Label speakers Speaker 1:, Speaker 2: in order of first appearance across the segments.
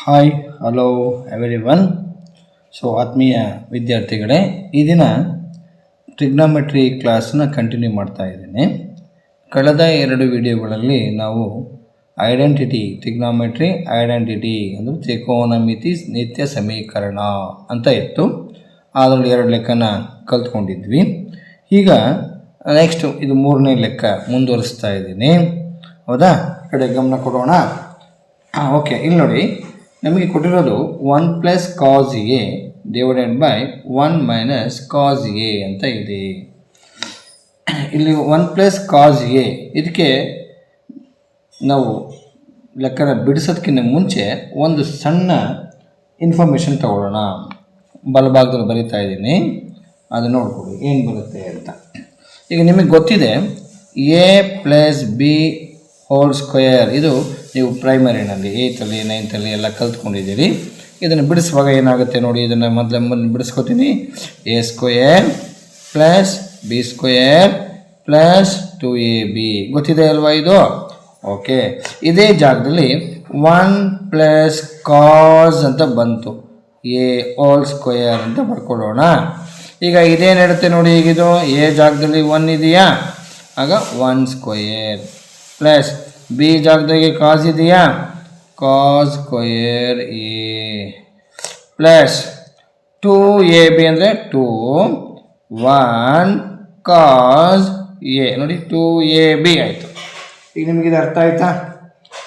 Speaker 1: Hi hello everyone. ಆತ್ಮೀಯ ವಿದ್ಯಾರ್ಥಿಗಳೇ, ಈ ದಿನ ಟ್ರಿಗ್ನೋಮೆಟ್ರಿ ಕ್ಲಾಸನ್ನ ಕಂಟಿನ್ಯೂ ಮಾಡ್ತಾ ಇದ್ದೀನಿ. ಕಳೆದ 2 ವಿಡಿಯೋಗಳಲ್ಲಿ ನಾವು ಟ್ರಿಗ್ನೋಮೆಟ್ರಿ ಐಡೆಂಟಿಟಿ ಅಂದರೆ ತ್ರಿಕೋನಮಿತಿ ನಿತ್ಯ ಸಮೀಕರಣ ಅಂತ ಇತ್ತು. ಅದರಲ್ಲಿ 2 ಲೆಕ್ಕನ ಕಲ್ತ್ಕೊಂಡಿದ್ವಿ. ಈಗ ನೆಕ್ಸ್ಟ್ ಇದು 3ನೇ ಲೆಕ್ಕ ಮುಂದುವರಿಸ್ತಾ ಇದ್ದೀನಿ. ಹೌದಾ? ಈ ಕಡೆ ಗಮನ ಕೊಡೋಣ. ಓಕೆ, ಇಲ್ಲಿ ನೋಡಿ, ನಮಗೆ ಕೊಟ್ಟಿರೋದು 1 + cos A / 1 - cos A ಅಂತ ಇದೆ. ಇಲ್ಲಿ 1 + cos A, ಇದಕ್ಕೆ ನಾವು ಲೆಕ್ಕನ ಬಿಡಿಸೋದಕ್ಕಿಂತ ಮುಂಚೆ ಒಂದು ಸಣ್ಣ ಇನ್ಫಾರ್ಮೇಷನ್ ತಗೊಳ್ಳೋಣ. ಬಲಭಾಗದಲ್ಲಿ ಬರೀತಾ ಇದ್ದೀನಿ, ಅದು ನೋಡ್ಕೊಳ್ಳಿ ಏನು ಬರುತ್ತೆ ಅಂತ. ಈಗ ನಿಮಗೆ ಗೊತ್ತಿದೆ A + B ² ಇದು ನೀವು ಪ್ರೈಮರಿನಲ್ಲಿ 8ರಲ್ಲಿ 9ರಲ್ಲಿ ಎಲ್ಲ ಕಲ್ತ್ಕೊಂಡಿದ್ದೀರಿ. ಇದನ್ನು ಬಿಡಿಸುವಾಗ ಏನಾಗುತ್ತೆ ನೋಡಿ, ಇದನ್ನು ಮೊದಲು ಬಿಡಿಸ್ಕೊತೀನಿ. A² + B² + 2AB ಗೊತ್ತಿದೆ ಅಲ್ವಾ ಇದು? ಓಕೆ, ಇದೇ ಜಾಗದಲ್ಲಿ 1 + cos ಅಂತ ಬಂತು, A² ಅಂತ ಬರ್ಕೊಳ್ಳೋಣ. ಈಗ ಇದೇನು ಹೇಳುತ್ತೆ ನೋಡಿ, ಈಗಿದು A ಜಾಗದಲ್ಲಿ 1 ಇದೆಯಾ, ಆಗ 1² ಪ್ಲಸ್ B ಜಾಗದಾಗೆ cos ಇದೆಯಾ, cos² A ಪ್ಲಸ್ 2AB ಅಂದರೆ 2 1 cos A ನೋಡಿ, 2AB ಆಯಿತು. ಈಗ ನಿಮಗಿದು ಅರ್ಥ ಆಯ್ತಾ?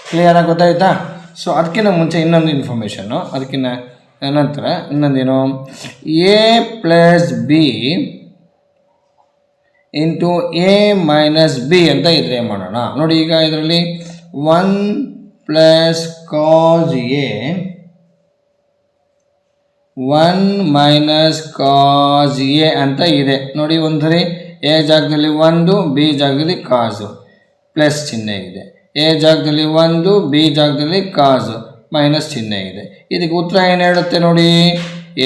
Speaker 1: ಕ್ಲಿಯರಾಗಿ ಗೊತ್ತಾಯ್ತಾ? ಅದಕ್ಕಿಂತ ಮುಂಚೆ ಇನ್ನೊಂದು ಇನ್ಫಾರ್ಮೇಷನ್ನು, ಅದಕ್ಕಿಂತ ನಂತರ ಇನ್ನೊಂದೇನು, A + B into A - B ಅಂತ ಇದ್ರೆ ಮಾಡೋಣ. ನೋಡಿ, ಈಗ ಇದರಲ್ಲಿ 1 + cos A 1 - cos A ಅಂತ ಇದೆ ನೋಡಿ. ಒಂದ್ಸರಿ A ಜಾಗದಲ್ಲಿ 1, B ಜಾಗದಲ್ಲಿ cos ಪ್ಲಸ್ ಚಿಹ್ನೆ ಇದೆ. A ಜಾಗದಲ್ಲಿ 1, B ಜಾಗದಲ್ಲಿ cos ಮೈನಸ್ ಚಿಹ್ನೆ ಇದೆ. ಇದಕ್ಕೆ ಉತ್ತರ ಏನು ಹೇಳುತ್ತೆ ನೋಡಿ,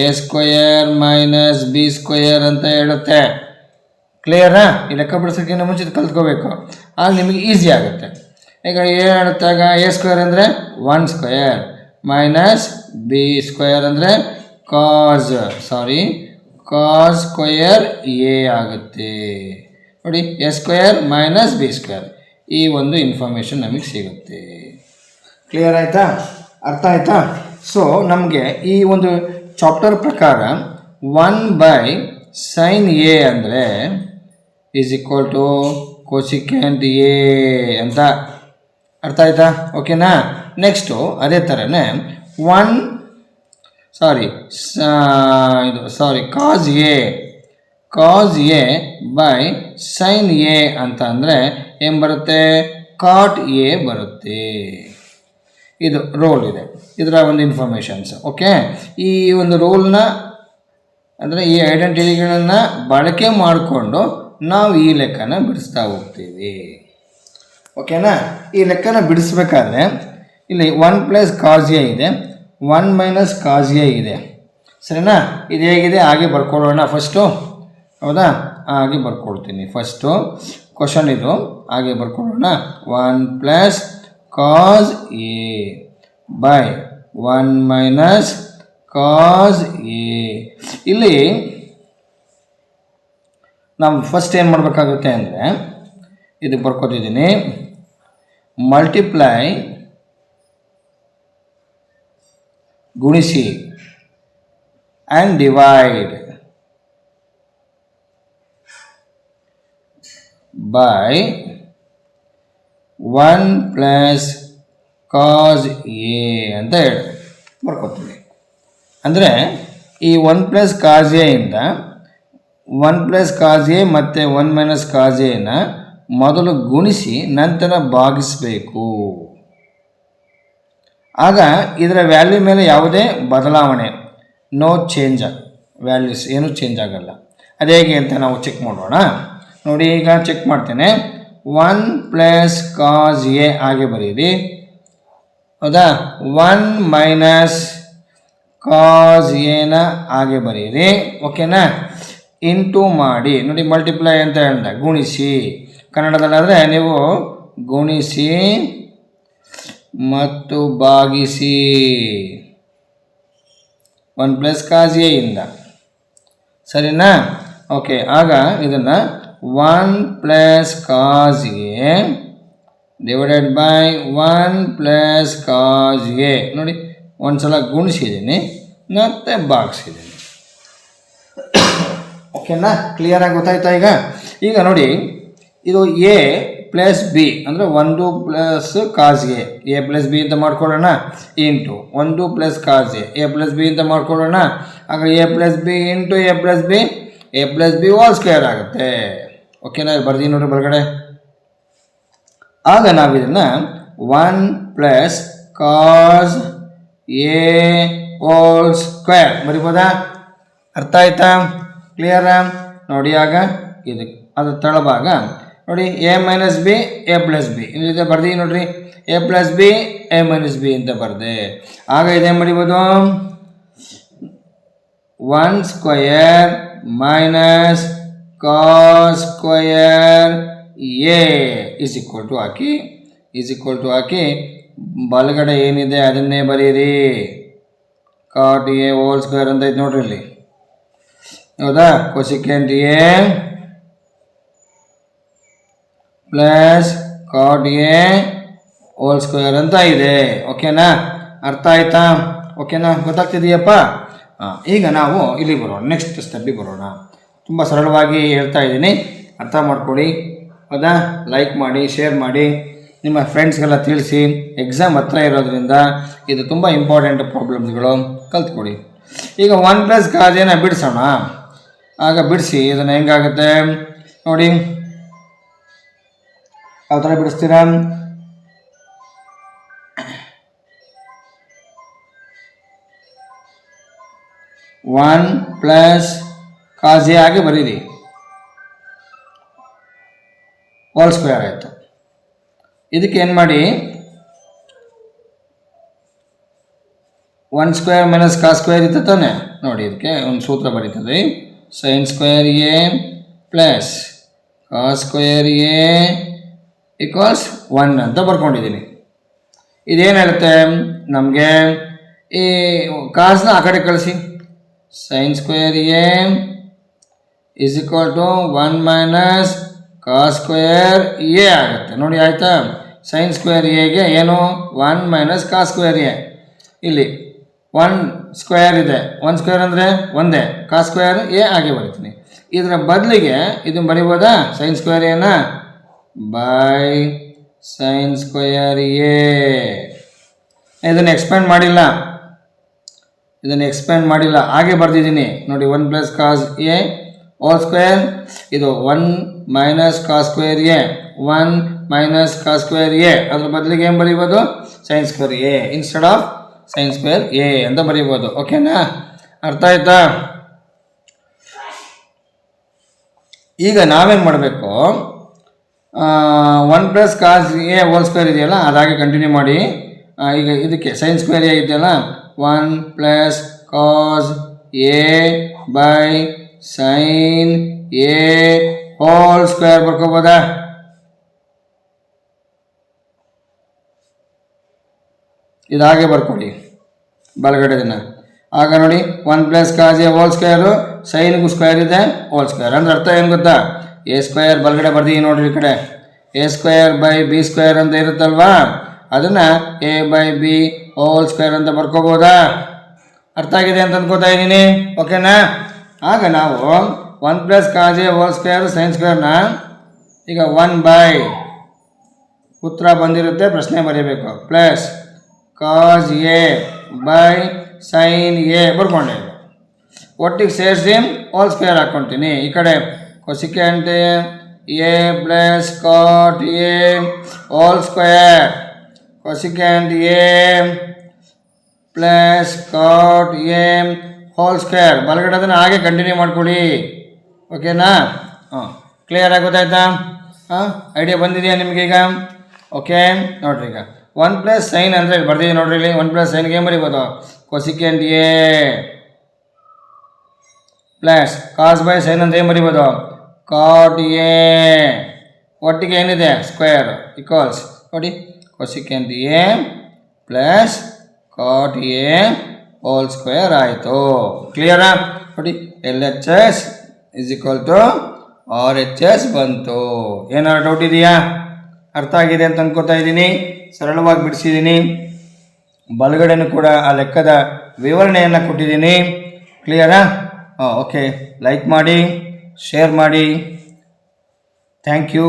Speaker 1: A² - B² ಅಂತ ಹೇಳುತ್ತೆ. ಕ್ಲಿಯರಾ? ಈ ಲೆಕ್ಕ ಬಿಡಿಸೋಕ್ಕಿಂತ ಮುಂಚೆ ಕಲ್ತ್ಕೋಬೇಕು, ಆಗ ನಿಮಗೆ ಈಸಿ ಆಗುತ್ತೆ. ಈಗ ಏನು ಹೇಳುತ್ತಾಗ A² ಅಂದರೆ 1² ಮೈನಸ್ B² ಅಂದರೆ cos² A ಆಗುತ್ತೆ ನೋಡಿ. A² - B², ಈ ಒಂದು ಇನ್ಫಾರ್ಮೇಷನ್ ನಮಗೆ ಸಿಗುತ್ತೆ. ಕ್ಲಿಯರ್ ಆಯಿತಾ? ಅರ್ಥ ಆಯಿತಾ? ನಮಗೆ ಈ ಒಂದು ಚಾಪ್ಟರ್ ಪ್ರಕಾರ 1/sin A ಅಂದರೆ = cosecant A ಅಂತ ಅರ್ಥ ಆಯ್ತಾ? ಓಕೆನಾ? ನೆಕ್ಸ್ಟು ಅದೇ ಥರನೇ cos A/sin A ಅಂತ ಅಂದರೆ ಏನು ಬರುತ್ತೆ, cot A ಬರುತ್ತೆ. ಇದು ರೋಲ್ ಇದೆ, ಇದರ ಒಂದು ಇನ್ಫಾರ್ಮೇಷನ್ಸ್. ಓಕೆ, ಈ ಒಂದು ರೋಲ್ನ ಅಂದರೆ ಈ ಐಡೆಂಟಿಟಿಗಳನ್ನು ಬಳಕೆ ಮಾಡಿಕೊಂಡು ನಾವು ಈ ಲೆಕ್ಕನ ಬಿಡಿಸ್ತಾ ಹೋಗ್ತೀವಿ. ಓಕೆನಾ? ಈ ಲೆಕ್ಕನ ಬಿಡಿಸ್ಬೇಕಾದ್ರೆ ಇಲ್ಲಿ 1 + cos A ಇದೆ, 1 - cos A ಇದೆ. ಸರಿನಾ? ಇದು ಹೇಗಿದೆ ಹಾಗೆ ಬರ್ಕೊಳ್ಳೋಣ ಫಸ್ಟು. ಹೌದಾ? ಹಾಗೆ ಬರ್ಕೊಳ್ತೀನಿ. ಫಸ್ಟು ಕ್ವಶನ್ ಇದು, ಹಾಗೆ ಬರ್ಕೊಳ್ಳೋಣ. 1 + cos A / 1 - cos A. ಇಲ್ಲಿ ನಾವು ಫಸ್ಟ್ ಏನು ಮಾಡಬೇಕಾಗುತ್ತೆ ಅಂದರೆ, ಇದು ಬರ್ಕೊತಿದ್ದೀನಿ, ಮಲ್ಟಿಪ್ಲೈ ಗುಣಿಸಿ and divide by 1 + cos A ಅಂತ ಹೇಳಿ ಬರ್ಕೊತೀನಿ. ಅಂದರೆ ಈ 1 + cos A ಇಂದ 1 + cos A ಮತ್ತು 1 - cos Aನ ಮೊದಲು ಗುಣಿಸಿ ನಂತರ ಭಾಗಿಸಬೇಕು. ಆಗ ಇದರ ವ್ಯಾಲ್ಯೂ ಮೇಲೆ ಯಾವುದೇ ಬದಲಾವಣೆ, ನೋ ಚೇಂಜ್, ವ್ಯಾಲ್ಯೂಸ್ ಏನೂ ಚೇಂಜ್ ಆಗಲ್ಲ. ಅದು ಹೇಗೆ ಅಂತ ನಾವು ಚೆಕ್ ಮಾಡೋಣ. ನೋಡಿ, ಈಗ ಚೆಕ್ ಮಾಡ್ತೇನೆ. 1 + cos A ಹಾಗೆ ಬರೀರಿ. ಹೌದಾ? 1 - cos Aನ ಹಾಗೆ ಬರೀರಿ. ಓಕೆನಾ? ಇಂಟು ಮಾಡಿ ನೋಡಿ, ಮಲ್ಟಿಪ್ಲೈ ಅಂತ ಹೇಳಿದೆ, ಗುಣಿಸಿ. ಕನ್ನಡದಲ್ಲಾದರೆ ನೀವು ಗುಣಿಸಿ ಮತ್ತು ಭಾಗಿಸಿ 1 ಪ್ಲಸ್ ಕಾಸ್ ಎ ಇಂದ, ಸರಿನಾ? ಓಕೆ, ಆಗ ಇದನ್ನು 1 plus cos A divided by 1 plus cos A ನೋಡಿ, ಒಂದು ಸಲ ಗುಣಿಸಿದ್ದೀನಿ ಮತ್ತು ಭಾಗಿಸಿದ್ದೀನಿ. ಓಕೆನಾ? ಕ್ಲಿಯರಾಗಿ ಗೊತ್ತಾಯ್ತಾ? ಈಗ ನೋಡಿ, ಇದು ಎ ಪ್ಲಸ್ ಬಿ ಅಂದರೆ 1 plus cos A plus B ಅಂತ ಮಾಡ್ಕೊಳ್ಳೋಣ, into 1 plus cos A plus B ಅಂತ ಮಾಡ್ಕೊಳ್ಳೋಣ. ಆಗ A plus B into A plus B whole square ಆಗುತ್ತೆ. ಓಕೆನಾ? ಬರ್ದೀನಿ ನೋಡಿ ಬಲಗಡೆ. ಆಗ ನಾವು ಇದನ್ನು 1 plus cos A whole square ಬರಿಬೋದಾ? ಅರ್ಥ ಆಯ್ತಾ? ಕ್ಲಿಯರಾ? ನೋಡಿ, ಆಗ ಇದು ಅದು ತಳಭಾಗ ನೋಡಿ, A minus B A plus B ಇಲ್ಲಿದೆ ಬರ್ದಿ ನೋಡ್ರಿ, A plus B A minus B ಅಂತ ಬರ್ದೆ. ಆಗ ಇದೇನು ಬರಿಬೋದು? 1 square minus cos square A is equal to ಹಾಕಿ ಬಲಗಡೆ ಏನಿದೆ ಅದನ್ನೇ ಬರೀರಿ. ಕಾಟ್ ಎ ಹೋಲ್ ಸ್ಕ್ವೇರ್ ಅಂತ ಐತೆ ನೋಡ್ರಿ ಇಲ್ಲಿ, ಹೌದಾ? Cosecant A plus cot A whole square ಅಂತ ಇದೆ. ಓಕೆನಾ? ಅರ್ಥ ಆಯ್ತಾ? ಓಕೆನಾ? ಗೊತ್ತಾಗ್ತಿದೆಯಪ್ಪ? ಈಗ ನಾವು ಇಲ್ಲಿ ಬರೋಣ, ನೆಕ್ಸ್ಟ್ ಸ್ಟೆಪ್ಪಿಗೆ ಬರೋಣ. ತುಂಬ ಸರಳವಾಗಿ ಹೇಳ್ತಾ ಇದ್ದೀನಿ, ಅರ್ಥ ಮಾಡ್ಕೊಳ್ಳಿ. ಹೌದಾ? ಲೈಕ್ ಮಾಡಿ, ಶೇರ್ ಮಾಡಿ, ನಿಮ್ಮ ಫ್ರೆಂಡ್ಸ್ಗೆಲ್ಲ ತಿಳಿಸಿ. ಎಕ್ಸಾಮ್ ಹತ್ರ ಇರೋದ್ರಿಂದ ಇದು ತುಂಬ ಇಂಪಾರ್ಟೆಂಟ್ ಪ್ರಾಬ್ಲಮ್ಸ್ಗಳು, ಕಲ್ತ್ಕೊಡಿ. ಈಗ 1 ಪ್ಲಸ್ ಕಾಸ್ ಎನ ಬಿಡಿಸೋಣ. ಆಗ ಬಿಡಿಸಿ ಇದನ್ನು ಹೆಂಗಾಗುತ್ತೆ ನೋಡಿ, ಯಾವ ಥರ ಬಿಡಿಸ್ತೀರಾ? 1 ಪ್ಲಸ್ ಕಾಸ್ ಎ ಆಗಿ ಬರೀರಿ, ಹೋಲ್ ಸ್ಕ್ವೇರ್ ಆಯಿತು. ಇದಕ್ಕೆ ಏನು ಮಾಡಿ, 1 ಸ್ಕ್ವೇರ್ ಮೈನಸ್ ಕಾಸ್ ಸ್ಕ್ವೇರ್ ಇತ್ತು ತಾನೆ ನೋಡಿ, ಇದಕ್ಕೆ ಒಂದು ಸೂತ್ರ ಬರೀತದೆ, sine square A plus cos square A equals 1 ಅಂತ ಬರ್ಕೊಂಡಿದ್ದೀನಿ. ಇದೇನು ಹೇಳುತ್ತೆ ನಮಗೆ? ಈ ಕಾಸ್ನ ಆ ಕಡೆ ಕಳಿಸಿ, sine square A is equal to 1 minus cos square A ಆಗುತ್ತೆ ನೋಡಿ. ಆಯಿತಾ? ಸೈನ್ ಸ್ಕ್ವೇರ್ ಎಗೆ ಏನು 1 ಮೈನಸ್ ಕಾಸ್ ಸ್ಕ್ವೇರ್ ಎ. ಇಲ್ಲಿ 1 ಸ್ಕ್ವೇರ್ ಇದೆ, 1 ಸ್ಕ್ವೇರ್ ಅಂದರೆ ಒಂದೇ, ಕಾಸ್ ಸ್ಕ್ವೇರ್ ಎ ಹಾಗೆ ಬರೀತೀನಿ. ಇದರ ಬದಲಿಗೆ ಇದನ್ನು ಬರಿಬೋದಾ? ಸೈನ್ ಸ್ಕ್ವೇರ್ ಎನ ಬೈ ಸೈನ್ ಸ್ಕ್ವೇರ್ ಎ. ಇದನ್ನು ಎಕ್ಸ್ಪ್ಯಾಂಡ್ ಮಾಡಿಲ್ಲ, ಹಾಗೆ ಬರ್ದಿದ್ದೀನಿ ನೋಡಿ. 1 plus cos A whole square, ಇದು 1 minus cos square A, 1 minus cos square A. ಅದ್ರ ಬದಲಿಗೆ ಏನು ಬರೀಬೋದು? Sine square A instead of sine square A ಅಂತ ಬರೀಬೋದು. ಓಕೆನಾ? ಅರ್ಥ ಆಯ್ತಾ? ಈಗ ನಾವೇನು ಮಾಡಬೇಕು? 1 plus cos A whole square ಇದೆಯಲ್ಲ, ಅದಾಗೆ ಕಂಟಿನ್ಯೂ ಮಾಡಿ. ಈಗ ಇದಕ್ಕೆ ಸೈನ್ ಸ್ಕ್ವೇರ್ ಎ ಇದೆಯಲ್ಲ, 1 plus cos A by sine A whole square ಬರ್ಕೋಬೋದಾ? ಇದಾಗೆ ಬರ್ಕೊಳ್ಳಿ ಬಲಗಡೆ ದಿನ. ಆಗ ನೋಡಿ, 1 plus cos A whole square, ಸೈನ್ಗೂ ಸ್ಕ್ವೇರ್ ಇದೆ, ಹೋಲ್ ಸ್ಕ್ವೇರ್ ಅಂದ್ರೆ ಅರ್ಥ ಏನು ಗೊತ್ತಾ? ಎ ಸ್ಕ್ವೇರ್ ಬಲಗಡೆ ಬರ್ದೀವಿ ನೋಡ್ರಿ, ಈ ಕಡೆ A square by B square ಅಂತ ಇರುತ್ತಲ್ವಾ, ಅದನ್ನು A by B whole square ಅಂತ ಬರ್ಕೋಬೋದಾ? ಅರ್ಥ ಆಗಿದೆ ಅಂತ ಅನ್ಕೋತಾ ಇದ್ದೀನಿ. ಓಕೆನಾ? ಆಗ ನಾವು 1 plus cos A whole square sine ಸ್ಕ್ವೇರ್ನ ಈಗ 1 ಬೈ ಉತ್ತರ ಬಂದಿರುತ್ತೆ, ಪ್ರಶ್ನೆ ಬರೀಬೇಕು, plus cos A by sine A ಬರ್ಕೊಂಡೆ. ಒಟ್ಟಿಗೆ ಸೇರಿಸಿ ಹೋಲ್ ಸ್ಕ್ವೇರ್ ಹಾಕ್ಕೊತೀನಿ. ಈ ಕಡೆ cosecant A plus cot A whole square, cosecant A plus cot A whole square. ಬಲಗಡೆ ಅದನ್ನು ಹಾಗೆ ಕಂಟಿನ್ಯೂ ಮಾಡ್ಕೊಳ್ಳಿ. ಓಕೆನಾ? ಕ್ಲಿಯರ್ ಆಗಿ ಗೊತ್ತಾಯ್ತಾ? ಐಡಿಯಾ ಬಂದಿದೆಯಾ ನಿಮಗೀಗ? ಓಕೆ, ನೋಡ್ರಿ, ಈಗ 1 ಪ್ಲಸ್ ಸೈನ್ ಅಂದರೆ ಬರ್ದಿದೆ ನೋಡ್ರಿ ಇಲ್ಲಿ. 1 ಪ್ಲಸ್ ಸೈನ್ಗೆ ಏನು ಬರೀಬೋದು? Cosecant A plus cos by sine ಅಂತ ಏನು ಬರೀಬೋದು? Cot A. ಒಟ್ಟಿಗೆ ಏನಿದೆ? ಸ್ಕ್ವೇರ್ ಈಕ್ವಲ್ಸ್ ನೋಡಿ, cosecant A plus cot A whole square ಆಯಿತು. ಕ್ಲಿಯರಾ? ನೋಡಿ, L H S is equal to R H S ಬಂತು. ಏನಾದ್ರು ಡೌಟ್ ಇದೆಯಾ? ಅರ್ಥ ಆಗಿದೆ ಅಂತ ಅನ್ಕೋತಾ ಇದ್ದೀನಿ. ಸರಳವಾಗಿ ಬಿಡಿಸಿದ್ದೀನಿ. ಬಲಗಡೆನೂ ಕೂಡ ಆ ಲೆಕ್ಕದ ವಿವರಣೆಯನ್ನು ಕೊಟ್ಟಿದ್ದೀನಿ. ಕ್ಲಿಯರಾ? ಓಕೆ, ಲೈಕ್ ಮಾಡಿ, ಶೇರ್ ಮಾಡಿ. Thank you.